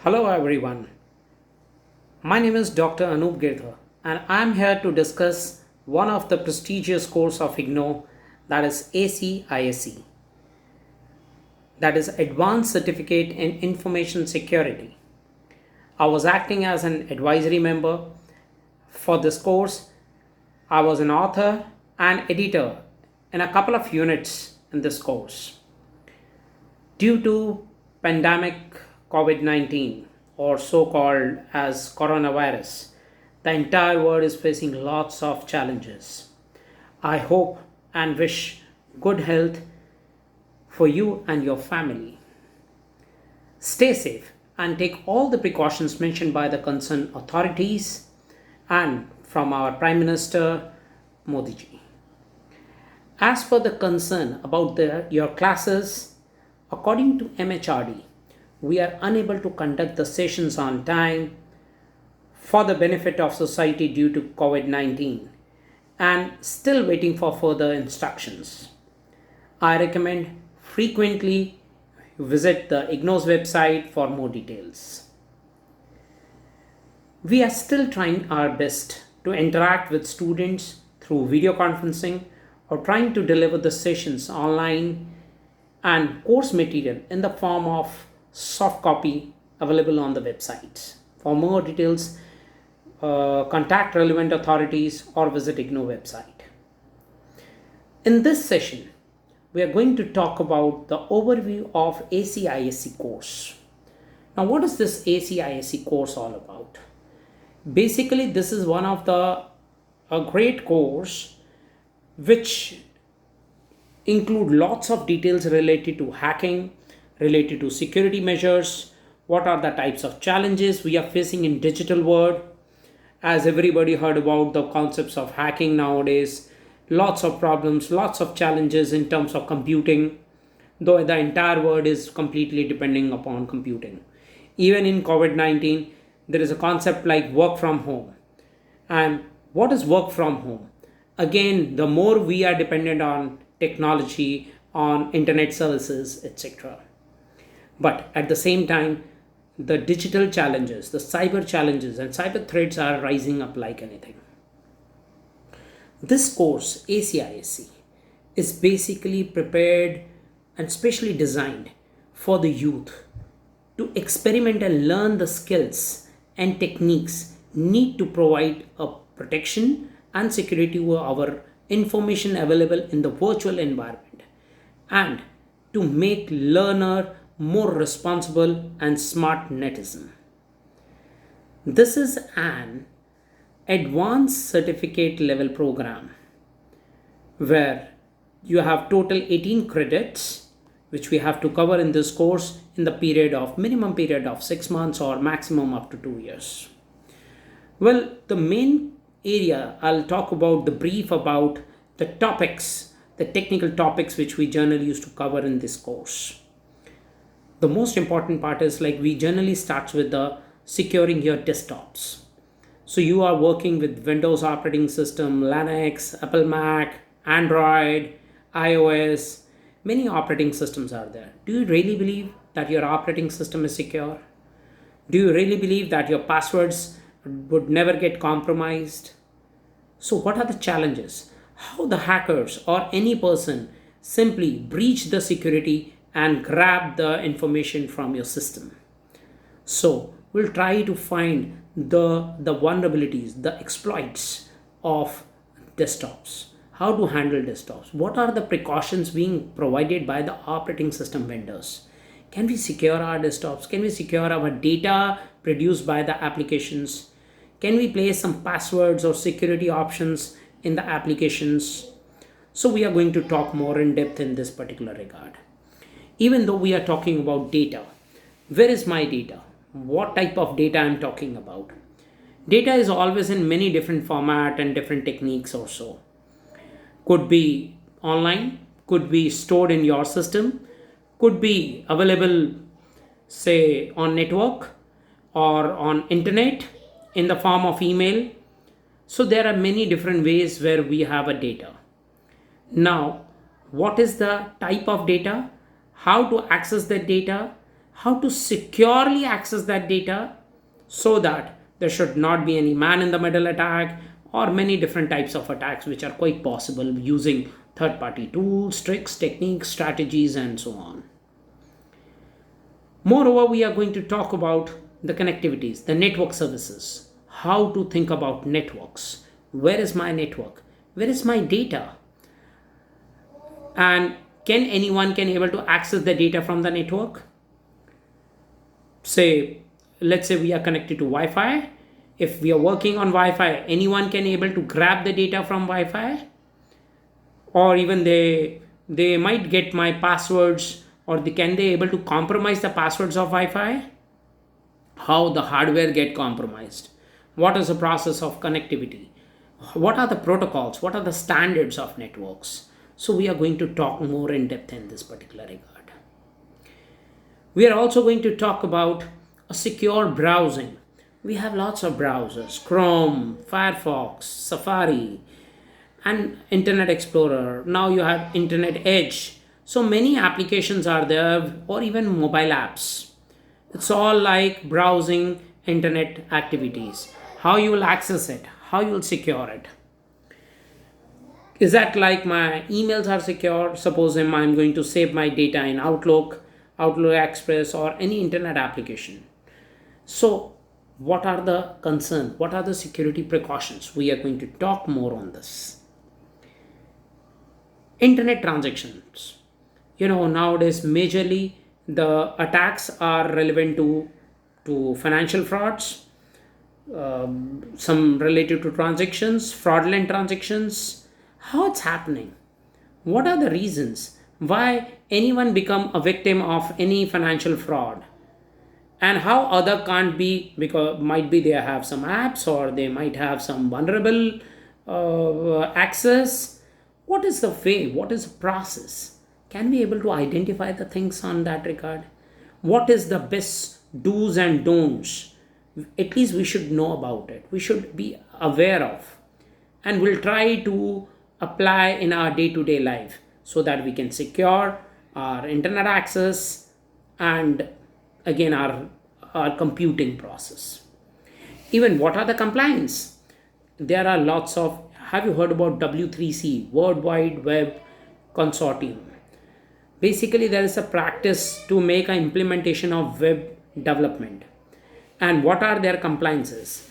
Hello everyone, my name is Dr. Anup Girdhar and I am here to discuss one of the prestigious course of Ignou, that is ACISC, that is Advanced Certificate in Information Security. I was acting as an advisory member for this course. I was an author and editor in a couple of units in this course. Due to pandemic COVID-19, or so called as coronavirus, the entire world is facing lots of challenges. I hope and wish good health for you and your family. Stay safe and take all the precautions mentioned by the concerned authorities and from our Prime Minister Modi ji. As per the concern about your classes, according to MHRD, we are unable to conduct the sessions on time for the benefit of society due to COVID-19 and still waiting for further instructions. I recommend frequently visit the Ignou's website for more details. We are still trying our best to interact with students through video conferencing or trying to deliver the sessions online and course material in the form of soft copy available on the website. For more details, contact relevant authorities or visit Ignou website. In this session, we are going to talk about the overview of ACISC course. Now, what is this ACISC course all about? Basically, this is one of a great course which include lots of details related to hacking, related to security measures, what are the types of challenges we are facing in digital world. As everybody heard about the concepts of hacking nowadays, lots of problems, lots of challenges in terms of computing, though the entire world is completely depending upon computing. Even in COVID-19, there is a concept like work from home. And what is work from home? Again, the more we are dependent on technology, on internet services, etc. But at the same time, the digital challenges, the cyber challenges and cyber threats are rising up like anything. This course, ACISC, is basically prepared and specially designed for the youth to experiment and learn the skills and techniques need to provide a protection and security to our information available in the virtual environment and to make learner more responsible and smart netizen. This is an advanced certificate level program where you have total 18 credits which we have to cover in this course in the minimum period of 6 months or maximum up to 2 years. Well, the main area I'll talk about the brief about the topics, the technical topics which we generally used to cover in this course. The most important part is like we generally starts with the securing your desktops. So you are working with Windows operating system, Linux, Apple Mac, Android, iOS, many operating systems are there. Do you really believe that your operating system is secure? Do you really believe that your passwords would never get compromised? So what are the challenges? How the hackers or any person simply breach the security and grab the information from your system. So we'll try to find the vulnerabilities, the exploits of desktops, how to handle desktops, what are the precautions being provided by the operating system vendors. Can we secure our desktops? Can we secure our data produced by the applications? Can we place some passwords or security options in the applications? So we are going to talk more in depth in this particular regard. Even though we are talking about data, where is my data? What type of data I'm talking about? Data is always in many different format and different techniques also. Could be online, could be stored in your system, could be available say on network or on internet in the form of email. So there are many different ways where we have a data. Now, what is the type of data? How to access the data? how to securely access that data so that there should not be any man in the middle attack or many different types of attacks which are quite possible using third party tools, tricks, techniques, strategies, and so on. Moreover, we are going to talk about the connectivities, the network services, how to think about networks. Where is my network? Where is my data? And can anyone can able to access the data from the network? Say, let's say we are connected to Wi-Fi. If we are working on Wi-Fi, anyone can able to grab the data from Wi-Fi, or even they might get my passwords, or can they able to compromise the passwords of Wi-Fi? How the hardware get compromised? What is the process of connectivity? What are the protocols? What are the standards of networks? So we are going to talk more in depth in this particular regard. We are also going to talk about a secure browsing. We have lots of browsers: Chrome, Firefox, Safari, and Internet Explorer. Now you have Internet Edge. So many applications are there, or even mobile apps. It's all like browsing internet activities. How you will access it, how you will secure it. Is that like my emails are secure? Suppose I'm going to save my data in Outlook, Outlook Express, or any internet application. So, what are the concerns? What are the security precautions? We are going to talk more on this. Internet transactions. Nowadays, majorly the attacks are relevant to financial frauds, some related to transactions, fraudulent transactions. How it's happening? What are the reasons why anyone become a victim of any financial fraud? And how other can't be, because might be they have some apps, or they might have some vulnerable access. What is the way? What is the process? Can we able to identify the things on that regard? What is the best do's and don'ts? At least we should know about it. We should be aware of, and we'll try to apply in our day-to-day life so that we can secure our internet access and again our computing process. Even what are the compliance? There are lots of, have you heard about W3C, World Wide Web Consortium? Basically, there is a practice to make an implementation of web development. And what are their compliances?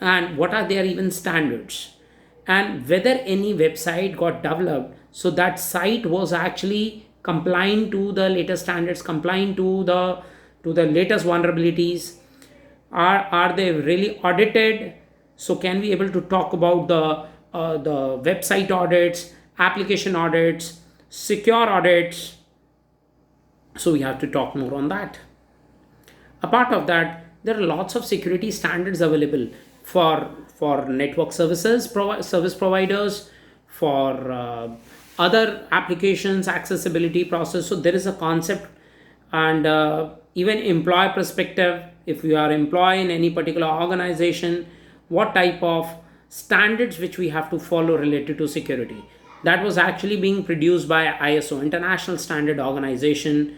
And what are their even standards? And whether any website got developed, so that site was actually complying to the latest standards, complying to the latest vulnerabilities. Are they really audited? So can we able to talk about the website audits, application audits, secure audits? So we have to talk more on that. Apart of that, there are lots of security standards available for network services, service providers, for other applications, accessibility process. So there is a concept, and even employee perspective, if you are employee in any particular organization, what type of standards which we have to follow related to security. That was actually being produced by ISO, International Standard Organization,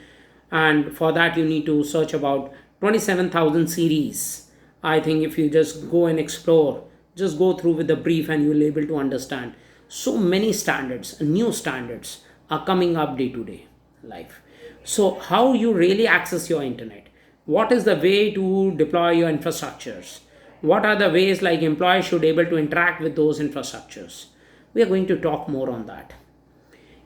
and for that you need to search about 27,000 series. I think if you just go and explore, just go through with the brief, and you will be able to understand. So many standards, new standards are coming up day to day life. So how you really access your internet? What is the way to deploy your infrastructures? What are the ways like employees should able to interact with those infrastructures? We are going to talk more on that.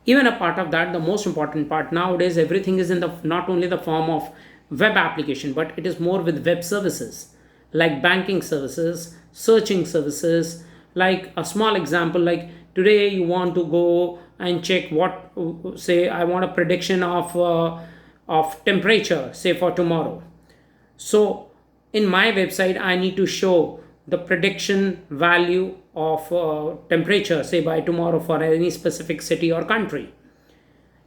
Even a part of that, the most important part nowadays, everything is in the not only the form of web application, but it is more with web services like banking services, searching services. Like a small example, like today you want to go and check what, say I want a prediction of temperature, say for tomorrow. So in my website I need to show the prediction value of temperature, say by tomorrow, for any specific city or country.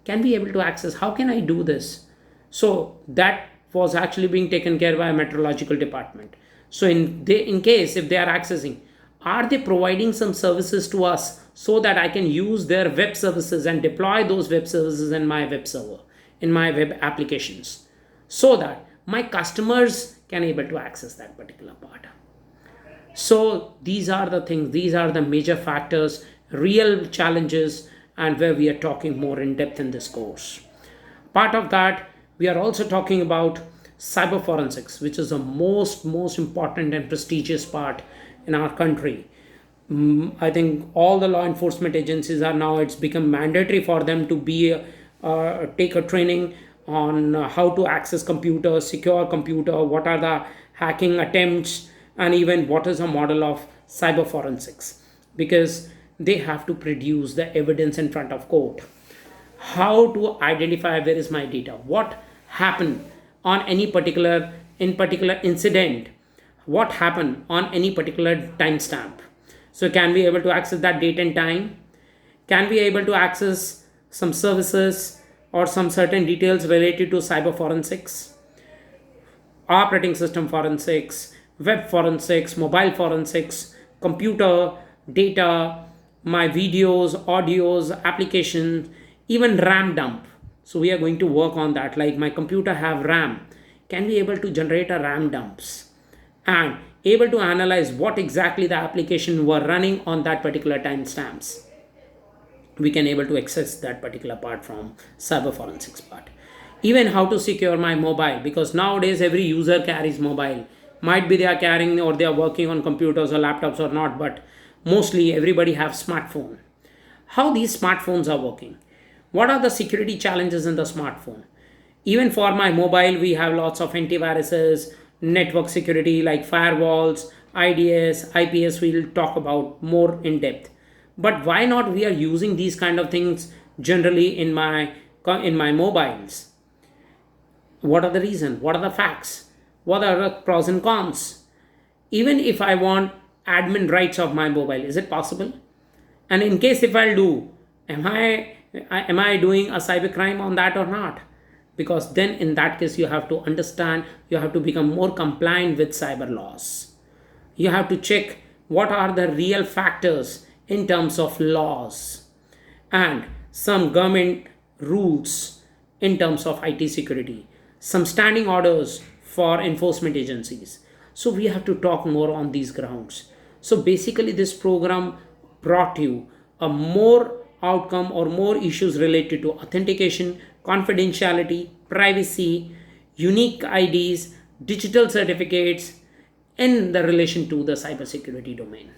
Can be able to access? How can I do this? So that was actually being taken care by a meteorological department. So in case if they are accessing, are they providing some services to us so that I can use their web services and deploy those web services in my web server, in my web applications? so that my customers can able to access that particular part. So these are the things, these are the major factors, real challenges, and where we are talking more in depth in this course. Part of that, we are also talking about cyber forensics, which is the most important and prestigious part in our country. I think all the law enforcement agencies are now, it's become mandatory for them to be take a training on how to access computer, secure computer, what are the hacking attempts, and even what is a model of cyber forensics, because they have to produce the evidence in front of court. How to identify where is my data, what happened on any particular incident, what happened on any particular timestamp. So can we able to access that date and time? Can we able to access some services or some certain details related to cyber forensics, operating system forensics, web forensics, mobile forensics, computer data, my videos, audios, applications, even RAM dump. So we are going to work on that. Like my computer have RAM, can we able to generate a RAM dumps and able to analyze what exactly the application were running on that particular timestamps. We can able to access that particular part from cyber forensics part. Even how to secure my mobile, because nowadays every user carries mobile. Might be they are carrying or they are working on computers or laptops or not, but mostly everybody have smartphone. How these smartphones are working, what are the security challenges in the smartphone? Even for my mobile, we have lots of antiviruses, network security like firewalls, IDS, IPS. We'll talk about more in depth. But why not we are using these kind of things generally in my mobiles? What are the reason? What are the facts? What are the pros and cons? Even if I want admin rights of my mobile, is it possible? And in case if I'll do, am I doing a cyber crime on that or not? Because then in that case you have to understand, you have to become more compliant with cyber laws. You have to check what are the real factors in terms of laws and some government rules in terms of IT security, some standing orders for enforcement agencies. So we have to talk more on these grounds. So basically this program brought you a more outcome or more issues related to authentication, confidentiality, privacy, unique IDs, digital certificates in the relation to the cybersecurity domain.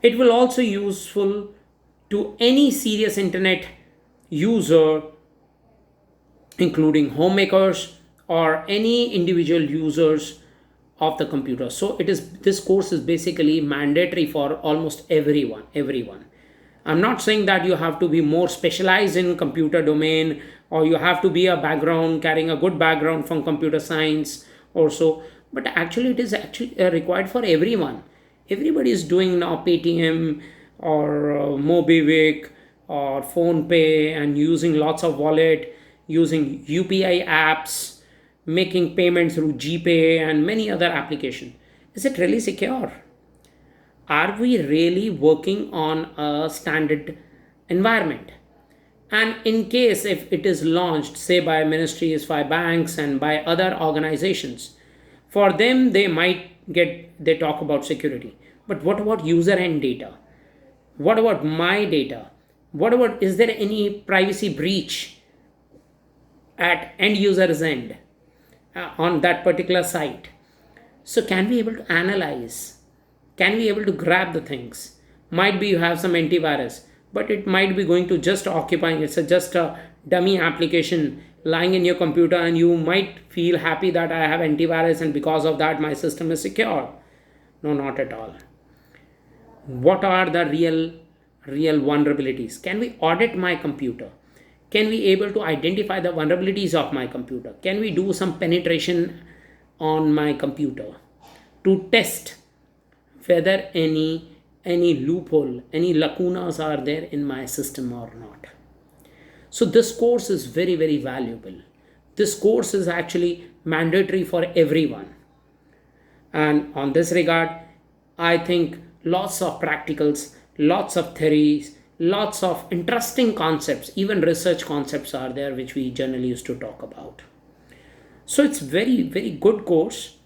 It will also useful to any serious internet user, including homemakers or any individual users of the computer. So this course is basically mandatory for almost everyone. I'm not saying that you have to be more specialized in computer domain or you have to be carrying a good background from computer science or so, but actually it is actually required for everyone. Everybody is doing now Paytm or Mobivic or PhonePe and using lots of wallet, using UPI apps, making payments through GPay and many other applications. Is it really secure? Are we really working on a standard environment? And in case if it is launched, say by ministries, by banks and by other organizations, for them they talk about security. But what about user end data? What about my data? Is there any privacy breach at end user's end on that particular site? So can we able to analyze? Can we able to grab the things? Might be you have some antivirus, but it might be going to just occupying, just a dummy application lying in your computer and you might feel happy that I have antivirus and because of that my system is secure. No, not at all. What are the real vulnerabilities? Can we audit my computer? Can we able to identify the vulnerabilities of my computer? Can we do some penetration on my computer to test whether any loophole, any lacunas are there in my system or not? So this course is very, very valuable. This course is actually mandatory for everyone. And on this regard, I think lots of practicals, lots of theories, lots of interesting concepts, even research concepts are there which we generally used to talk about. So it's very, very good course,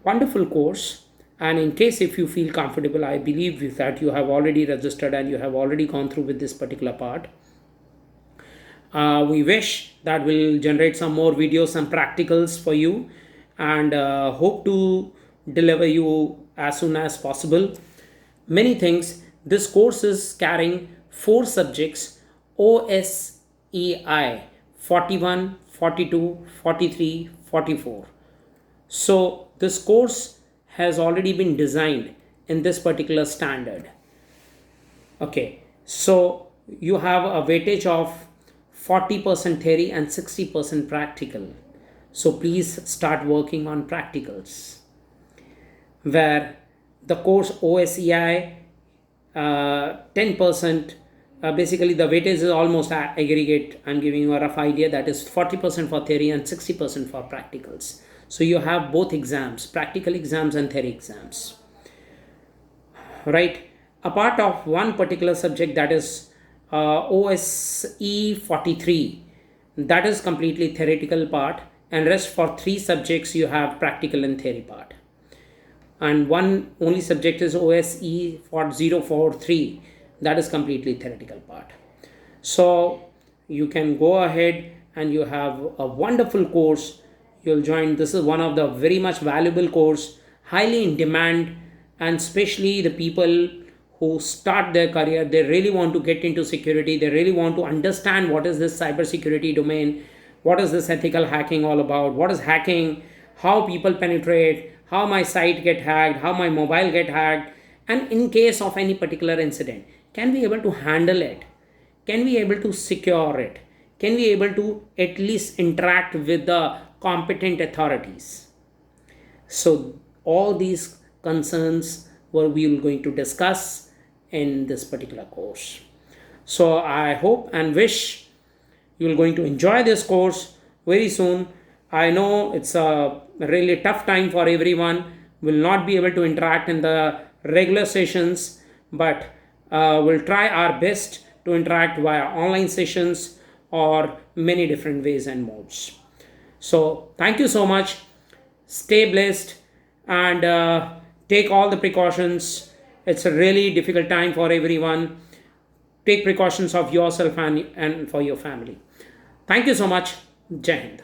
wonderful course. And in case if you feel comfortable, I believe that you have already registered and you have already gone through with this particular part. We wish that will generate some more videos, some practicals for you, and hope to deliver you as soon as possible many things. This course is carrying four subjects: OSEI 41, 42, 43, 44. So this course has already been designed in this particular standard. Okay, so you have a weightage of 40% theory and 60% practical. So please start working on practicals. Where the course OSEI 10%, basically the weightage is almost aggregate. I'm giving you a rough idea, that is 40% for theory and 60% for practicals. So you have both exams, practical exams and theory exams, right? A part of one particular subject, that is OSE 43, that is completely theoretical part, and rest for three subjects you have practical and theory part. And one only subject is OSE for 043, that is completely theoretical part. So you can go ahead and you have a wonderful course. You'll join. This is one of the very much valuable course, highly in demand, and especially the people who start their career, they really want to get into security, they really want to understand what is this cyber security domain, what is this ethical hacking all about, what is hacking, how people penetrate, how my site get hacked, how my mobile get hacked, and in case of any particular incident, can we able to handle it, can we able to secure it, can we able to at least interact with the competent authorities. So all these concerns were we will going to discuss in this particular course. So I hope and wish you are going to enjoy this course very soon. I know it's a really tough time for everyone, will not be able to interact in the regular sessions, but we'll try our best to interact via online sessions or many different ways and modes. So thank you so much. Stay blessed and take all the precautions. It's a really difficult time for everyone. Take precautions of yourself and for your family. Thank you so much. Jai Hind.